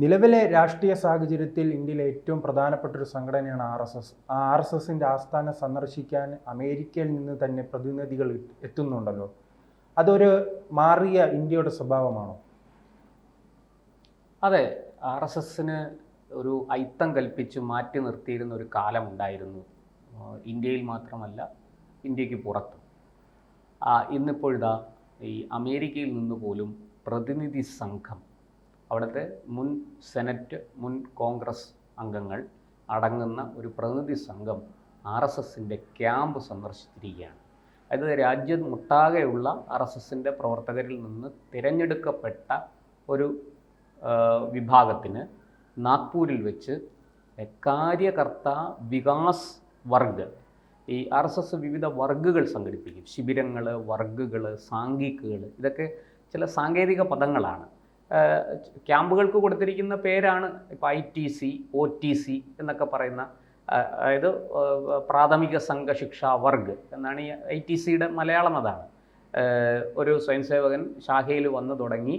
നിലവിലെ രാഷ്ട്രീയ സാഹചര്യത്തിൽ ഇന്ത്യയിലെ ഏറ്റവും പ്രധാനപ്പെട്ട ഒരു സംഘടനയാണ് RSS. ആ RSSന്റെ ആസ്ഥാനം സന്ദർശിക്കാൻ അമേരിക്കയിൽ നിന്ന് തന്നെ പ്രതിനിധികൾ എത്തുന്നുണ്ടല്ലോ. അതൊരു മാറിയ ഇന്ത്യയുടെ സ്വഭാവമാണോ? അതെ, RSSന് ഒരു അയിത്തം കൽപ്പിച്ച് മാറ്റി നിർത്തിയിരുന്ന ഒരു കാലമുണ്ടായിരുന്നു. ഇന്ത്യയിൽ മാത്രമല്ല, ഇന്ത്യക്ക് പുറത്ത്. ഇന്നിപ്പോഴിതാ ഈ അമേരിക്കയിൽ നിന്ന് പോലും പ്രതിനിധി സംഘം, അവിടുത്തെ മുൻ സെനറ്റ്, മുൻ കോൺഗ്രസ് അംഗങ്ങൾ അടങ്ങുന്ന ഒരു പ്രതിനിധി സംഘം RSSന്റെ ക്യാമ്പ് സന്ദർശിച്ചിരിക്കുകയാണ്. അതായത് രാജ്യമൊട്ടാകെയുള്ള RSSന്റെ പ്രവർത്തകരിൽ നിന്ന് തിരഞ്ഞെടുക്കപ്പെട്ട ഒരു വിഭാഗത്തിന് നാഗ്പൂരിൽ വെച്ച് കാര്യകർത്താ വികാസ് വർഗ്, ഈ RSS വിവിധ വർഗുകൾ സംഘടിപ്പിക്കും. ശിബിരങ്ങൾ, വർഗുകൾ, സാംഘിക്കുകൾ, ഇതൊക്കെ ചില സാങ്കേതിക പദങ്ങളാണ്. ക്യാമ്പുകൾക്ക് കൊടുത്തിരിക്കുന്ന പേരാണ് ഇപ്പോൾ ITC, OTC എന്നൊക്കെ പറയുന്ന, അതായത് പ്രാഥമിക സംഘശിക്ഷാ വർഗ് എന്നാണ് ഈ ITCയുടെ മലയാളം. അതാണ് ഒരു സ്വയംസേവകൻ ശാഖയിൽ വന്നു തുടങ്ങി,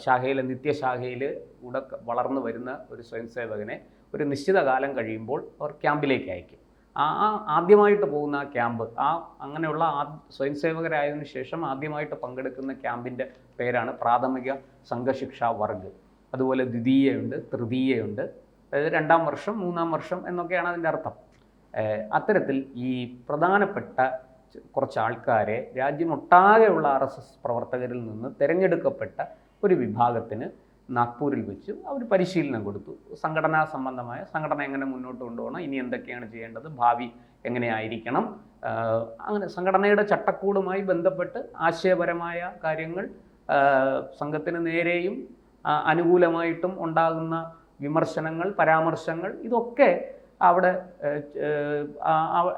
ശാഖയിൽ, നിത്യശാഖയിൽ കൂടെ വളർന്നു വരുന്ന ഒരു സ്വയംസേവകനെ ഒരു നിശ്ചിത കാലം കഴിയുമ്പോൾ അവർ ക്യാമ്പിലേക്ക് അയക്കും. ആദ്യമായിട്ട് പോകുന്ന ആ ക്യാമ്പ്, അങ്ങനെയുള്ള സ്വയംസേവകരായതിനു ശേഷം ആദ്യമായിട്ട് പങ്കെടുക്കുന്ന ക്യാമ്പിൻ്റെ പേരാണ് പ്രാഥമിക സംഘശിക്ഷാ വർഗ്. അതുപോലെ ദ്വിതീയയുണ്ട്, തൃതീയയുണ്ട്, അതായത് 2ാം വർഷം, 3ാം വർഷം എന്നൊക്കെയാണ് അതിൻ്റെ അർത്ഥം. അത്തരത്തിൽ ഈ പ്രധാനപ്പെട്ട കുറച്ച് ആൾക്കാരെ രാജ്യമൊട്ടാകെയുള്ള RSS പ്രവർത്തകരിൽ നിന്ന് തിരഞ്ഞെടുക്കപ്പെട്ട ഒരു വിഭാഗത്തിന് നാഗ്പൂരിൽ വെച്ച് അവർ പരിശീലനം കൊടുത്തു. സംഘടനാ സംബന്ധമായ, സംഘടന എങ്ങനെ മുന്നോട്ട് കൊണ്ടുപോകണം, ഇനി എന്തൊക്കെയാണ് ചെയ്യേണ്ടത്, ഭാവി എങ്ങനെയായിരിക്കണം, അങ്ങനെ സംഘടനയുടെ ചട്ടക്കൂടുമായി ബന്ധപ്പെട്ട് ആശയപരമായ കാര്യങ്ങൾ, സംഘത്തിന് നേരെയും അനുകൂലമായിട്ടും ഉണ്ടാകുന്ന വിമർശനങ്ങൾ, പരാമർശങ്ങൾ, ഇതൊക്കെ അവിടെ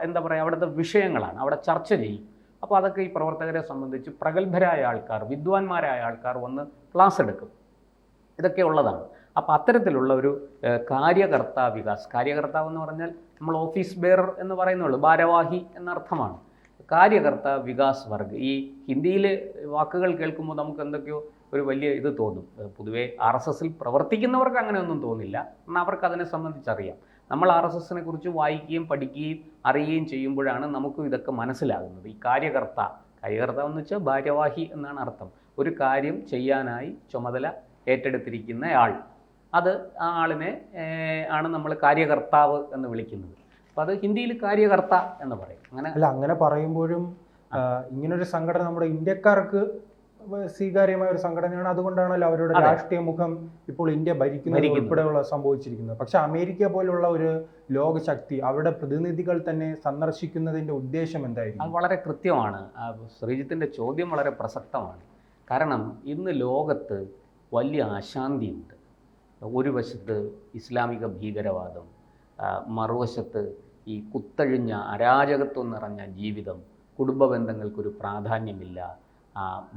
എന്താ പറയുക, അവിടുത്തെ വിഷയങ്ങളാണ്, അവിടെ ചർച്ച ചെയ്യും. അപ്പോൾ അതൊക്കെ ഈ പ്രവർത്തകരെ സംബന്ധിച്ച് പ്രഗത്ഭരായ ആൾക്കാർ, വിദ്വാൻമാരായ ആൾക്കാർ വന്ന് ക്ലാസ് എടുക്കും. ഇതൊക്കെ ഉള്ളതാണ്. അപ്പോൾ അത്തരത്തിലുള്ള ഒരു കാര്യകർത്താ വികാസ്, കാര്യകർത്താവ് എന്ന് പറഞ്ഞാൽ നമ്മൾ ഓഫീസ് ബെയറർ എന്ന് പറയുന്നുള്ളൂ, ഭാരവാഹി എന്നർത്ഥമാണ്. കാര്യകർത്താ വികാസ് വർഗ്, ഈ ഹിന്ദിയിൽ വാക്കുകൾ കേൾക്കുമ്പോൾ നമുക്ക് എന്തൊക്കെയോ ഒരു വലിയ ഇത് തോന്നും. പൊതുവേ RSSൽ പ്രവർത്തിക്കുന്നവർക്ക് അങ്ങനെയൊന്നും തോന്നില്ല, കാരണം അവർക്ക് അതിനെ സംബന്ധിച്ചറിയാം. നമ്മൾ RSSനെ കുറിച്ച് വായിക്കുകയും പഠിക്കുകയും അറിയുകയും ചെയ്യുമ്പോഴാണ് നമുക്കും ഇതൊക്കെ മനസ്സിലാകുന്നത്. ഈ കാര്യകർത്താവ് എന്ന് വെച്ചാൽ ഭാരവാഹി എന്നാണ് അർത്ഥം. ഒരു കാര്യം ചെയ്യാനായി ചുമതല ഏറ്റെടുത്തിരിക്കുന്ന ആൾ, അത് ആ ആളിനെ ആണ് നമ്മൾ കാര്യകർത്താവ് എന്ന് വിളിക്കുന്നത്. അപ്പോൾ അത് ഹിന്ദിയിൽ കാര്യകർത്ത എന്ന് പറയും. അങ്ങനെ പറയുമ്പോഴും ഇങ്ങനൊരു സംഘടന നമ്മുടെ ഇന്ത്യക്കാർക്ക് സ്വീകാര്യമായ ഒരു സംഘടനയാണ്. അതുകൊണ്ടാണല്ലോ അവരുടെ രാഷ്ട്രീയ മുഖം ഇപ്പോൾ ഇന്ത്യ ഭരിക്കുന്നത് ഉൾപ്പെടെയുള്ള സംഭവിച്ചിരിക്കുന്നത്. പക്ഷെ അമേരിക്ക പോലുള്ള ഒരു ലോകശക്തി, അവരുടെ പ്രതിനിധികൾ തന്നെ സന്ദർശിക്കുന്നതിന്റെ ഉദ്ദേശം എന്തായിരിക്കും? അത് വളരെ കൃത്യമാണ്. ശ്രീജിത്തിന്റെ ചോദ്യം വളരെ പ്രസക്തമാണ്. കാരണം ഇന്ന് ലോകത്ത് വലിയ അശാന്തിയുണ്ട്. ഒരു വശത്ത് ഇസ്ലാമിക ഭീകരവാദം, മറുവശത്ത് ഈ കുത്തഴിഞ്ഞ അരാജകത്വം നിറഞ്ഞ ജീവിതം, കുടുംബ ബന്ധങ്ങൾക്കൊരു പ്രാധാന്യമില്ല,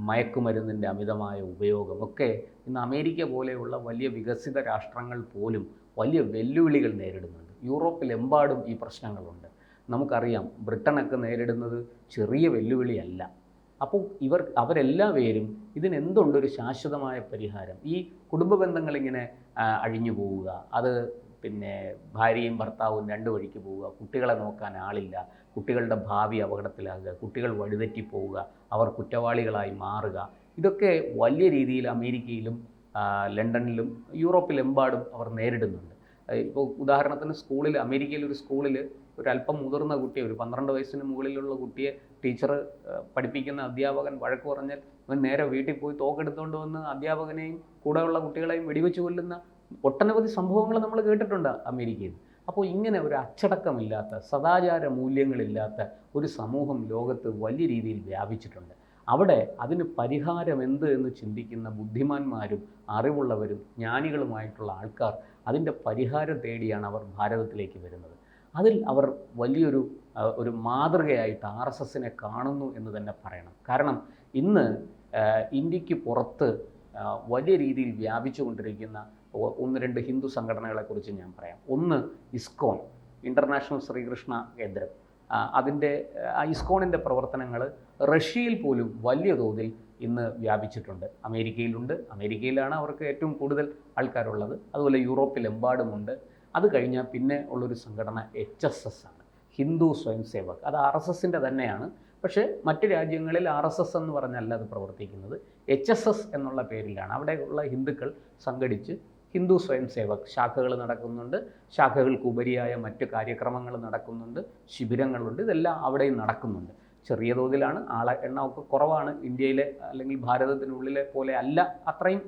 മയക്കുമരുന്നിൻ്റെ അമിതമായ ഉപയോഗം ഒക്കെ ഇന്ന് അമേരിക്ക പോലെയുള്ള വലിയ വികസിത രാഷ്ട്രങ്ങൾ പോലും വലിയ വെല്ലുവിളികൾ നേരിടുന്നുണ്ട്. യൂറോപ്പിലെമ്പാടും ഈ പ്രശ്നങ്ങളുണ്ട്. നമുക്കറിയാം, ബ്രിട്ടനൊക്കെ നേരിടുന്നത് ചെറിയ വെല്ലുവിളിയല്ല. അപ്പോൾ അവരെല്ലാവരും ഇതിനെന്തുണ്ടൊരു ശാശ്വതമായ പരിഹാരം? ഈ കുടുംബ ബന്ധങ്ങളിങ്ങനെ അഴിഞ്ഞു പോവുക, അത് പിന്നെ ഭാര്യയും ഭർത്താവും 2 വഴിക്ക് പോവുക, കുട്ടികളെ നോക്കാൻ ആളില്ല, കുട്ടികളുടെ ഭാവി അപകടത്തിലാകുക, കുട്ടികൾ വഴിതെറ്റിപ്പോവുക, അവർ കുറ്റവാളികളായി മാറുക, ഇതൊക്കെ വലിയ രീതിയിൽ അമേരിക്കയിലും ലണ്ടനിലും യൂറോപ്പിലെമ്പാടും അവർ നേരിടുന്നുണ്ട്. ഇപ്പോൾ ഉദാഹരണത്തിന് സ്കൂളിൽ, അമേരിക്കയിൽ ഒരു സ്കൂളിൽ ഒരല്പം മുതിർന്ന കുട്ടിയെ, ഒരു 12 വയസ്സിന് മുകളിലുള്ള കുട്ടിയെ ടീച്ചർ, പഠിപ്പിക്കുന്ന അധ്യാപകൻ വഴക്ക് പറഞ്ഞാൽ അവൻ നേരെ വീട്ടിൽ പോയി തോക്കെടുത്തുകൊണ്ട് വന്ന് അധ്യാപകനെയും കൂടെയുള്ള കുട്ടികളെയും വെടിവെച്ച് കൊല്ലുന്ന ഒട്ടനവധി സംഭവങ്ങൾ നമ്മൾ കേട്ടിട്ടുണ്ട് അമേരിക്കയിൽ. അപ്പോൾ ഇങ്ങനെ ഒരു അച്ചടക്കമില്ലാത്ത, സദാചാര മൂല്യങ്ങളില്ലാത്ത ഒരു സമൂഹം ലോകത്ത് വലിയ രീതിയിൽ വ്യാപിച്ചിട്ടുണ്ട്. അവിടെ അതിന് പരിഹാരം എന്ത് എന്ന് ചിന്തിക്കുന്ന ബുദ്ധിമാന്മാരും അറിവുള്ളവരും ജ്ഞാനികളുമായിട്ടുള്ള ആൾക്കാർ അതിൻ്റെ പരിഹാരം തേടിയാണ് അവർ ഭാരതത്തിലേക്ക് വരുന്നത്. അതിൽ അവർ വലിയൊരു മാതൃകയായിട്ട് RSSനെ കാണുന്നു എന്ന് തന്നെ പറയണം. കാരണം ഇന്ന് ഇന്ത്യക്ക് പുറത്ത് വലിയ രീതിയിൽ വ്യാപിച്ചുകൊണ്ടിരിക്കുന്ന 1-2 ഹിന്ദു സംഘടനകളെക്കുറിച്ച് ഞാൻ പറയാം. ഒന്ന് ഇസ്കോൺ, ഇൻ്റർനാഷണൽ ശ്രീകൃഷ്ണ കേന്ദ്രം. അതിൻ്റെ ഇസ്കോണിൻ്റെ പ്രവർത്തനങ്ങൾ റഷ്യയിൽ പോലും വലിയ തോതിൽ ഇന്ന് വ്യാപിച്ചിട്ടുണ്ട്. അമേരിക്കയിലുണ്ട്, അമേരിക്കയിലാണ് അവർക്ക് ഏറ്റവും കൂടുതൽ ആൾക്കാരുള്ളത്. അതുപോലെ യൂറോപ്പിലെമ്പാടുമുണ്ട്. അത് കഴിഞ്ഞാൽ പിന്നെ ഉള്ളൊരു സംഘടന HSS ആണ്, ഹിന്ദു സ്വയം സേവക്. അത് RSSൻ്റെ തന്നെയാണ്. പക്ഷേ മറ്റ് രാജ്യങ്ങളിൽ RSS എന്ന് പറഞ്ഞല്ല അത് പ്രവർത്തിക്കുന്നത്, HSS എന്നുള്ള പേരിലാണ്. അവിടെയുള്ള ഹിന്ദുക്കൾ സംഘടിച്ച് ഹിന്ദു സ്വയം സേവക് ശാഖകൾ നടക്കുന്നുണ്ട്. ശാഖകൾക്ക് ഉപരിയായ മറ്റ് കാര്യക്രമങ്ങൾ നടക്കുന്നുണ്ട്, ശിബിരങ്ങളുണ്ട്, ഇതെല്ലാം അവിടെയും നടക്കുന്നുണ്ട്. ചെറിയ തോതിലാണ്, എണ്ണമൊക്കെ കുറവാണ്. ഇന്ത്യയിലെ അല്ലെങ്കിൽ ഭാരതത്തിനുള്ളിലെ പോലെ അല്ല, അത്രയും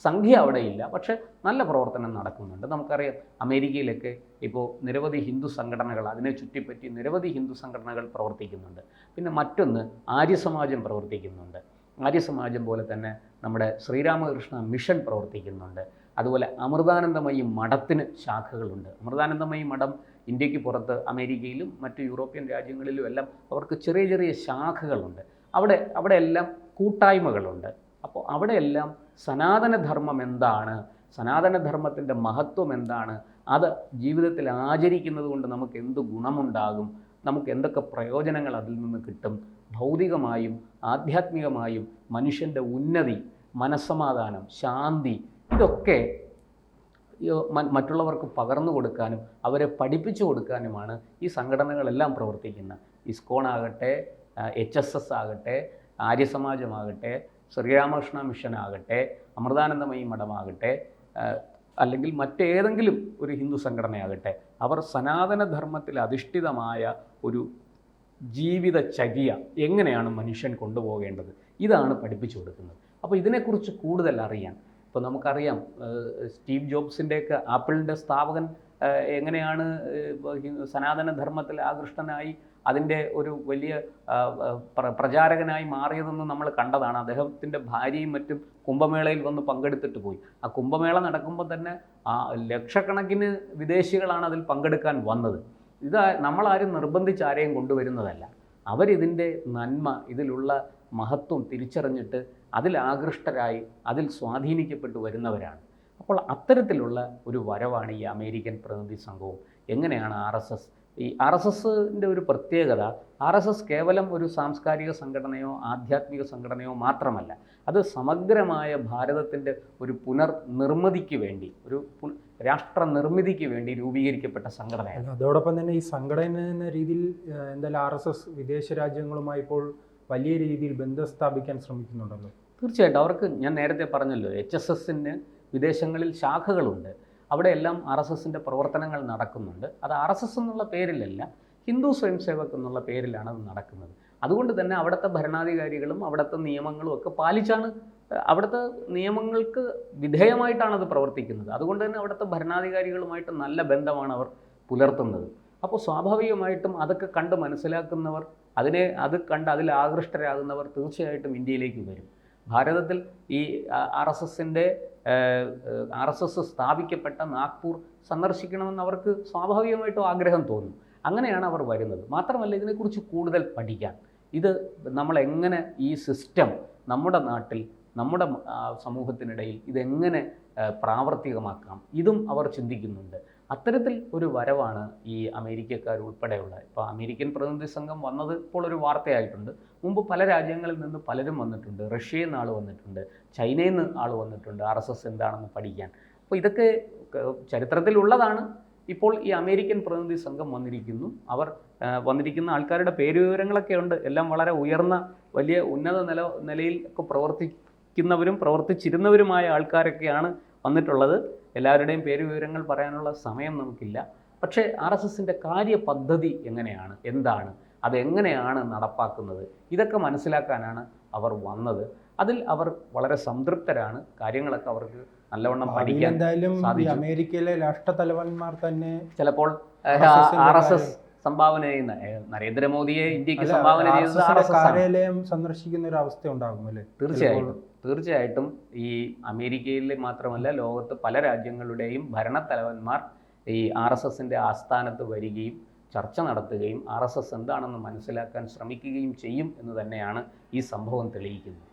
സംഖ്യ അവിടെയില്ല. പക്ഷേ നല്ല പ്രവർത്തനം നടക്കുന്നുണ്ട്. നമുക്കറിയാം അമേരിക്കയിലൊക്കെ ഇപ്പോൾ നിരവധി ഹിന്ദു സംഘടനകൾ, അതിനെ ചുറ്റിപ്പറ്റി നിരവധി ഹിന്ദു സംഘടനകൾ പ്രവർത്തിക്കുന്നുണ്ട്. പിന്നെ മറ്റൊന്ന് ആര്യസമാജം പ്രവർത്തിക്കുന്നുണ്ട്. ആര്യസമാജം പോലെ തന്നെ നമ്മുടെ ശ്രീരാമകൃഷ്ണ മിഷൻ പ്രവർത്തിക്കുന്നുണ്ട്. അതുപോലെ അമൃതാനന്ദമയി മഠത്തിന് ശാഖകളുണ്ട്. അമൃതാനന്ദമയി മഠം ഇന്ത്യക്ക് പുറത്ത് അമേരിക്കയിലും മറ്റ് യൂറോപ്യൻ രാജ്യങ്ങളിലും എല്ലാം അവർക്ക് ചെറിയ ചെറിയ ശാഖകളുണ്ട്. അവിടെ എല്ലാം കൂട്ടായ്മകളുണ്ട്. അപ്പോൾ അവിടെയെല്ലാം സനാതനധർമ്മം എന്താണ്, സനാതനധർമ്മത്തിൻ്റെ മഹത്വം എന്താണ്, അത് ജീവിതത്തിൽ ആചരിക്കുന്നത് കൊണ്ട് നമുക്ക് എന്ത് ഗുണമുണ്ടാകും, നമുക്ക് എന്തൊക്കെ പ്രയോജനങ്ങൾ അതിൽ നിന്ന് കിട്ടും, ഭൗതികമായും ആധ്യാത്മികമായും മനുഷ്യൻ്റെ ഉന്നതി, മനസ്സമാധാനം, ശാന്തി, ഇതൊക്കെ മറ്റുള്ളവർക്ക് പകർന്നു കൊടുക്കാനും അവരെ പഠിപ്പിച്ചു കൊടുക്കാനുമാണ് ഈ സംഘടനകളെല്ലാം പ്രവർത്തിക്കുന്നത്. ഇസ്കോൺ ആകട്ടെ, HSS ആകട്ടെ, ആര്യസമാജമാകട്ടെ, ശ്രീരാമകൃഷ്ണ മിഷൻ ആകട്ടെ, അമൃതാനന്ദമയി മഠമാകട്ടെ, അല്ലെങ്കിൽ മറ്റേതെങ്കിലും ഒരു ഹിന്ദു സംഘടനയാകട്ടെ, അവർ സനാതനധർമ്മത്തിൽ അധിഷ്ഠിതമായ ഒരു ജീവിതചര്യ എങ്ങനെയാണ് മനുഷ്യൻ കൊണ്ടുപോകേണ്ടത്, ഇതാണ് പഠിപ്പിച്ചു കൊടുക്കുന്നത്. അപ്പോൾ ഇതിനെക്കുറിച്ച് കൂടുതൽ അറിയാൻ, ഇപ്പോൾ നമുക്കറിയാം സ്റ്റീവ് ജോബ്സിൻ്റെയൊക്കെ ആപ്പിളിൻ്റെ സ്ഥാപകൻ എങ്ങനെയാണ് സനാതനധർമ്മത്തിൽ ആകൃഷ്ടനായി അതിൻ്റെ ഒരു വലിയ പ്രചാരകനായി മാറിയതെന്ന് നമ്മൾ കണ്ടതാണ്. അദ്ദേഹത്തിൻ്റെ ഭാര്യയും മറ്റും കുംഭമേളയിൽ വന്ന് പങ്കെടുത്തിട്ട് പോയി. ആ കുംഭമേള നടക്കുമ്പോൾ തന്നെ ലക്ഷക്കണക്കിന് വിദേശികളാണ് അതിൽ പങ്കെടുക്കാൻ വന്നത്. ഇത് നമ്മളാരും നിർബന്ധിച്ച് ആരെയും കൊണ്ടുവരുന്നതല്ല. അവരിതിൻ്റെ നന്മ, ഇതിലുള്ള മഹത്വം തിരിച്ചറിഞ്ഞിട്ട് അതിൽ ആകൃഷ്ടരായി അതിൽ സ്വാധീനിക്കപ്പെട്ടു വരുന്നവരാണ്. അപ്പോൾ അത്തരത്തിലുള്ള ഒരു വരവാണ് ഈ അമേരിക്കൻ പ്രതിനിധി സംഘവും. എങ്ങനെയാണ് RSS, ഈ RSSൻ്റെ ഒരു പ്രത്യേകത, RSS കേവലം ഒരു സാംസ്കാരിക സംഘടനയോ ആധ്യാത്മിക സംഘടനയോ മാത്രമല്ല, അത് സമഗ്രമായ ഭാരതത്തിൻ്റെ ഒരു പുനർനിർമ്മിതിക്ക് വേണ്ടി, ഒരു രാഷ്ട്ര നിർമ്മിതിക്ക് വേണ്ടി രൂപീകരിക്കപ്പെട്ട സംഘടനയാണ്. അതോടൊപ്പം തന്നെ ഈ സംഘടന എന്ന രീതിയിൽ എന്തായാലും RSS വിദേശ രാജ്യങ്ങളുമായി ഇപ്പോൾ വലിയ രീതിയിൽ ബന്ധം സ്ഥാപിക്കാൻ ശ്രമിക്കുന്നുണ്ടല്ലോ. തീർച്ചയായിട്ടും അവർക്ക്, ഞാൻ നേരത്തെ പറഞ്ഞല്ലോ, HSSന് വിദേശങ്ങളിൽ ശാഖകളുണ്ട്. അവിടെയെല്ലാം RSSൻ്റെ പ്രവർത്തനങ്ങൾ നടക്കുന്നുണ്ട്. അത് RSS എന്നുള്ള പേരിലല്ല, ഹിന്ദു സ്വയം സേവക് എന്നുള്ള പേരിലാണ് അത് നടക്കുന്നത്. അതുകൊണ്ട് തന്നെ അവിടുത്തെ ഭരണാധികാരികളും അവിടുത്തെ നിയമങ്ങളും ഒക്കെ പാലിച്ചാണ്, അവിടുത്തെ നിയമങ്ങൾക്ക് വിധേയമായിട്ടാണ് അത് പ്രവർത്തിക്കുന്നത്. അതുകൊണ്ട് തന്നെ അവിടുത്തെ ഭരണാധികാരികളുമായിട്ട് നല്ല ബന്ധമാണ് അവർ പുലർത്തുന്നത്. അപ്പോൾ സ്വാഭാവികമായിട്ടും അതൊക്കെ കണ്ട് മനസ്സിലാക്കുന്നവർ, അത് കണ്ട് അതിൽ ആകൃഷ്ടരാകുന്നവർ തീർച്ചയായിട്ടും ഇന്ത്യയിലേക്ക് വരും. ഭാരതത്തിൽ ഈ RSS സ്ഥാപിക്കപ്പെട്ട നാഗ്പൂർ സന്ദർശിക്കണമെന്ന് അവർക്ക് സ്വാഭാവികമായിട്ടും ആഗ്രഹം തോന്നും. അങ്ങനെയാണ് അവർ വരുന്നത്. മാത്രമല്ല, ഇതിനെക്കുറിച്ച് കൂടുതൽ പഠിക്കാൻ, ഇത് നമ്മളെങ്ങനെ ഈ സിസ്റ്റം നമ്മുടെ നാട്ടിൽ, നമ്മുടെ സമൂഹത്തിനിടയിൽ ഇതെങ്ങനെ പ്രാവർത്തികമാക്കാം, ഇതും അവർ ചിന്തിക്കുന്നുണ്ട്. അത്തരത്തിൽ ഒരു വരവാണ് ഈ അമേരിക്കക്കാരുൾപ്പെടെയുള്ള, ഇപ്പോൾ അമേരിക്കൻ പ്രതിനിധി സംഘം വന്നത് ഇപ്പോൾ ഒരു വാർത്തയായിട്ടുണ്ട്. മുമ്പ് പല രാജ്യങ്ങളിൽ നിന്ന് പലരും വന്നിട്ടുണ്ട്. റഷ്യയിൽ നിന്ന് ആൾ വന്നിട്ടുണ്ട്, ചൈനയിൽ നിന്ന് ആൾ വന്നിട്ടുണ്ട് RSS എന്താണെന്ന് പഠിക്കാൻ. അപ്പോൾ ഇതൊക്കെ ചരിത്രത്തിലുള്ളതാണ്. ഇപ്പോൾ ഈ അമേരിക്കൻ പ്രതിനിധി സംഘം വന്നിരിക്കുന്നു. അവർ വന്നിരിക്കുന്ന ആൾക്കാരുടെ പേരുവിവരങ്ങളൊക്കെ ഉണ്ട്. എല്ലാം വളരെ ഉയർന്ന വലിയ ഉന്നത നിലയിൽ ഒക്കെ പ്രവർത്തിക്കുന്നവരും പ്രവർത്തിച്ചിരുന്നവരുമായ ആൾക്കാരൊക്കെയാണ് വന്നിട്ടുള്ളത്. എല്ലാവരുടെയും പേരുവിവരങ്ങൾ പറയാനുള്ള സമയം നമുക്കില്ല. പക്ഷേ RSSൻ്റെ കാര്യപദ്ധതി എങ്ങനെയാണ്, എന്താണ്, അതെങ്ങനെയാണ് നടപ്പാക്കുന്നത്, ഇതൊക്കെ മനസ്സിലാക്കാനാണ് അവർ വന്നത്. അതിൽ അവർ വളരെ സംതൃപ്തരാണ്. കാര്യങ്ങളൊക്കെ അവർക്ക് നല്ലവണ്ണം പഠിക്കാൻ എന്തായാലും അമേരിക്കയിലെ രാഷ്ട്രതലവന്മാർ തന്നെ ചിലപ്പോൾ RSS സംഭാവന ചെയ്യുന്ന, നരേന്ദ്രമോദിയെ ഇന്ത്യക്ക് സംഭാവന ചെയ്യുന്നത് RSS കാര്യാലയം സന്ദർശിക്കുന്ന ഒരു അവസ്ഥ ഉണ്ടാകും അല്ലേ? തീർച്ചയായിട്ടും ഈ അമേരിക്കയിൽ മാത്രമല്ല, ലോകത്ത് പല രാജ്യങ്ങളുടെയും ഭരണത്തലവന്മാർ ഈ RSSൻ്റെ ആസ്ഥാനത്ത് വരികയും ചർച്ച നടത്തുകയും RSS എന്താണെന്ന് മനസ്സിലാക്കാൻ ശ്രമിക്കുകയും ചെയ്യും എന്ന് തന്നെയാണ് ഈ സംഭവം തെളിയിക്കുന്നത്.